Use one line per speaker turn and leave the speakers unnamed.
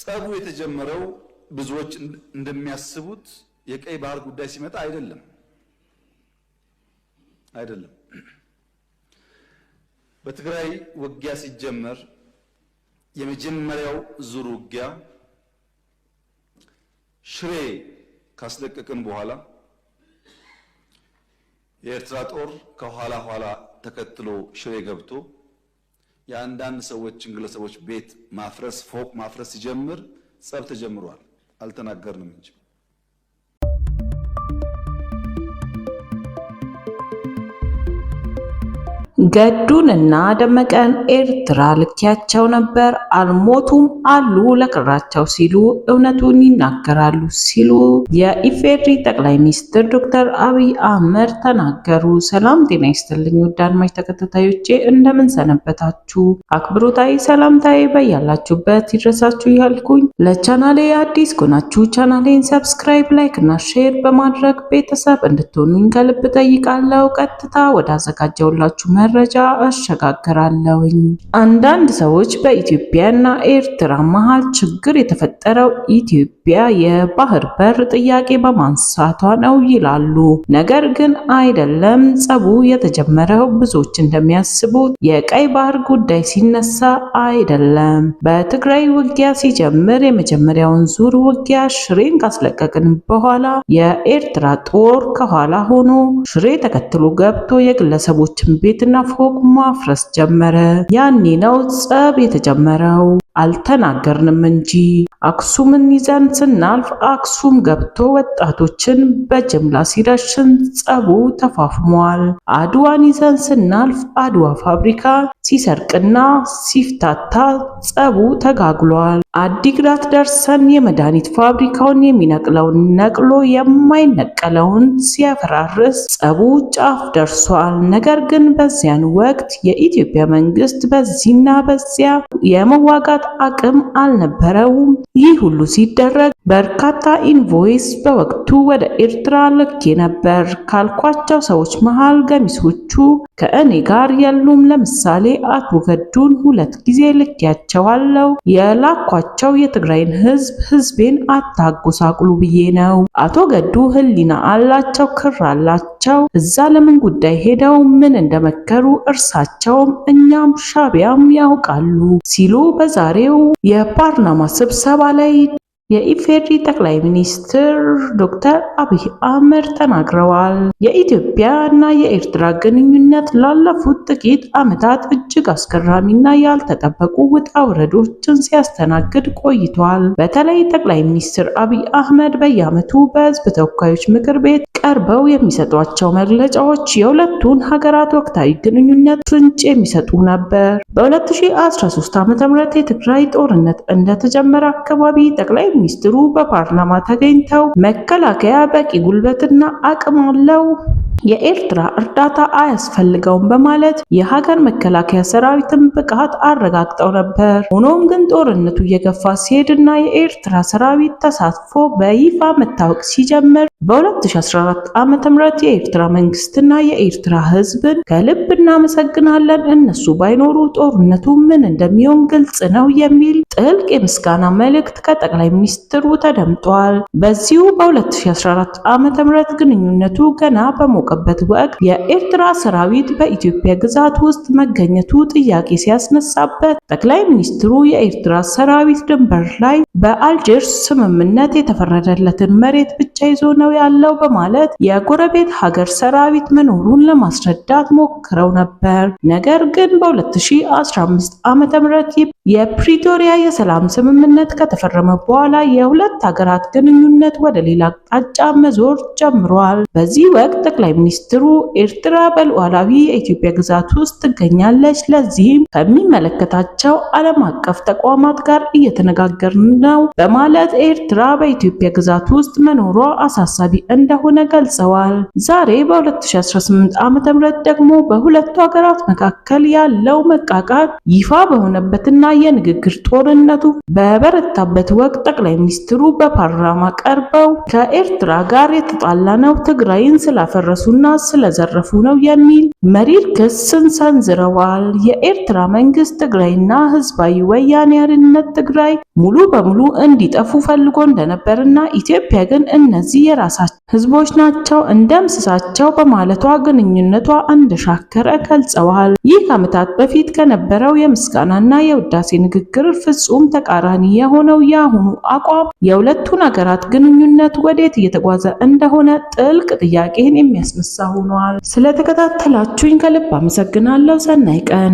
ጸቡ የተጀመረው ብዙዎች እንደሚያስቡት የቀይ ባህር ጉዳይ ሲመጣ አይደለም። በትግራይ ውጊያ ሲጀመር የመጀመሪያው ዙር ውጊያ ሽሬ ካስለቀቅን በኋላ የኤርትራ ጦር ከኋላ ተከትሎ ሽሬ ገብቶ የአንዳንድ ሰዎችን ግለሰቦች ቤት ማፍረስ ፎቅ ማፍረስ ሲጀምር ጸብ ተጀምሯል። አልተናገርንም እንጂ
ገዱንና ደመቀን ኤርትራ ልኪያቸው ነበር፣ አልሞቱም አሉ ለክራቸው ሲሉ እውነቱን ይናገራሉ ሲሉ የኢፌዴሪ ጠቅላይ ሚኒስትር ዶክተር አብይ አህመድ ተናገሩ። ሰላም ጤና ይስጥልኝ ውድ አድማጭ ተከታታዮቼ እንደምን ሰነበታችሁ? አክብሮታዊ ሰላምታዬ በያላችሁበት ይድረሳችሁ ያልኩኝ ለቻናሌ አዲስ ከሆናችሁ ቻናሌን ሰብስክራይብ፣ ላይክ እና ሼር በማድረግ ቤተሰብ እንድትሆኑኝ ከልብ ጠይቃለሁ። ቀጥታ ወደ አዘጋጀውላችሁ መረጃ አሸጋግራለሁኝ። አንዳንድ ሰዎች በኢትዮጵያና ኤርትራ መሃል ችግር የተፈጠረው ኢትዮጵያ የባህር በር ጥያቄ በማንሳቷ ነው ይላሉ። ነገር ግን አይደለም። ጸቡ የተጀመረው ብዙዎች እንደሚያስቡት የቀይ ባህር ጉዳይ ሲነሳ አይደለም። በትግራይ ውጊያ ሲጀምር የመጀመሪያውን ዙር ውጊያ ሽሬን ካስለቀቅን በኋላ የኤርትራ ጦር ከኋላ ሆኖ ሽሬ ተከትሎ ገብቶ የግለሰቦችን ቤትና ፎቅ ማፍረስ ጀመረ። ያኔ ነው ጸብ የተጀመረው። አልተናገርንም እንጂ አክሱምን ይዘን ስናልፍ አክሱም ገብቶ ወጣቶችን በጅምላ ሲረሽን ጸቡ ተፋፍሟል። አድዋን ይዘን ስናልፍ አድዋ ፋብሪካ ሲሰርቅና ሲፍታታ ጸቡ ተጋግሏል። አዲግራት ደርሰን የመድኃኒት ፋብሪካውን የሚነቅለውን ነቅሎ የማይነቀለውን ሲያፈራርስ ጸቡ ጫፍ ደርሷል። ነገር ግን በዚያን ወቅት የኢትዮጵያ መንግስት በዚህና በዚያ የመዋጋት አቅም አልነበረውም። ይህ ሁሉ ሲደረግ በርካታ ኢንቮይስ በወቅቱ ወደ ኤርትራ ልኬ ነበር ካልኳቸው ሰዎች መሃል ገሚሶቹ ከእኔ ጋር የሉም። ለምሳሌ አቶ ገዱን 2 ጊዜ ልኬያቸዋለሁ። የላኳቸው የትግራይን ህዝቤን አታጎሳቁሉ ብዬ ነው። አቶ ገዱ ህሊና አላቸው፣ ክር አላቸው። እዛ ለምን ጉዳይ ሄደው ምን እንደመከሩ እርሳቸውም እኛም ሻቢያም ያውቃሉ ሲሉ በዛሬው የፓርላማ ስብሰባ ላይ የኢፌዴሪ ጠቅላይ ሚኒስትር ዶክተር አብይ አህመድ ተናግረዋል። የኢትዮጵያ እና የኤርትራ ግንኙነት ላለፉት ጥቂት ዓመታት እጅግ አስገራሚና ያልተጠበቁ ውጣ ውረዶችን ሲያስተናግድ ቆይቷል። በተለይ ጠቅላይ ሚኒስትር አብይ አህመድ በየዓመቱ በሕዝብ ተወካዮች ምክር ቤት ቀርበው የሚሰጧቸው መግለጫዎች የሁለቱን ሀገራት ወቅታዊ ግንኙነት ፍንጭ የሚሰጡ ነበር። በ2013 ዓ.ም የትግራይ ጦርነት እንደተጀመረ አካባቢ ጠቅላይ ሚኒስትሩ በፓርላማ ተገኝተው መከላከያ በቂ ጉልበትና አቅም አለው፣ የኤርትራ እርዳታ አያስፈልገውም በማለት የሀገር መከላከያ ሰራዊትን ብቃት አረጋግጠው ነበር። ሆኖም ግን ጦርነቱ እየገፋ ሲሄድና የኤርትራ ሰራዊት ተሳትፎ በይፋ መታወቅ ሲጀምር በ2014 ዓ.ም የኤርትራ መንግስትና የኤርትራ ህዝብን ከልብ እናመሰግናለን፣ እነሱ ባይኖሩ ጦርነቱ ምን እንደሚሆን ግልጽ ነው የሚል ጥልቅ የምስጋና መልእክት ከጠቅላይ ሚኒስትሩ ተደምጧል። በዚሁ በ2014 ዓ.ም ግንኙነቱ ገና በሞቀበት ወቅት የኤርትራ ሰራዊት በኢትዮጵያ ግዛት ውስጥ መገኘቱ ጥያቄ ሲያስነሳበት ጠቅላይ ሚኒስትሩ የኤርትራ ሰራዊት ድንበር ላይ በአልጀርስ ስምምነት የተፈረደለትን መሬት ብቻ ይዞ ነው ያለው በማለት የጎረቤት ሀገር ሰራዊት መኖሩን ለማስረዳት ሞክረው ነበር። ነገር ግን በ2015 ዓ.ም የፕሪቶሪያ የሰላም ስምምነት ከተፈረመ በኋላ የሁለት ሀገራት ግንኙነት ወደ ሌላ አቅጣጫ መዞር ጀምሯል። በዚህ ወቅት ጠቅላይ ሚኒስትሩ ኤርትራ በሉዓላዊ የኢትዮጵያ ግዛት ውስጥ ትገኛለች፣ ለዚህም ከሚመለከታቸው ዓለም አቀፍ ተቋማት ጋር እየተነጋገርን ነው በማለት ኤርትራ በኢትዮጵያ ግዛት ውስጥ መኖሯ አሳሳቢ እንደሆነ ገልጸዋል። ዛሬ በ2018 ዓ.ም ደግሞ በሁለቱ ሀገራት መካከል ያለው መቃቃር ይፋ በሆነበትና የንግግር ጦርነቱ በበረታበት ወቅት ጠቅላይ ሚኒስትሩ በፓርላማ ቀርበው ከኤርትራ ጋር የተጣላነው ትግራይን ስላፈረሱና ስለዘረፉ ነው የሚል መሪር ክስን ሰንዝረዋል። የኤርትራ መንግስት ትግራይና ህዝባዊ ወያኔ ሓርነት ትግራይ ሙሉ በሙሉ እንዲጠፉ ፈልጎ እንደነበርና ኢትዮጵያ ግን እነዚህ የራሳቸው ህዝቦች ናቸው እንደምስሳቸው በማለቷ ግንኙነቷ እንደሻከረ ገልጸዋል። ይህ ከዓመታት በፊት ከነበረው የምስጋናና የውዳሴ ንግግር ፍጹም ተቃራኒ የሆነው የአሁኑ አቋም የሁለቱን ሀገራት ግንኙነት ወዴት እየተጓዘ እንደሆነ ጥልቅ ጥያቄን የሚያስነሳ ሆኗል። ስለተከታተላችሁኝ ከልብ አመሰግናለሁ። ሰናይ ቀን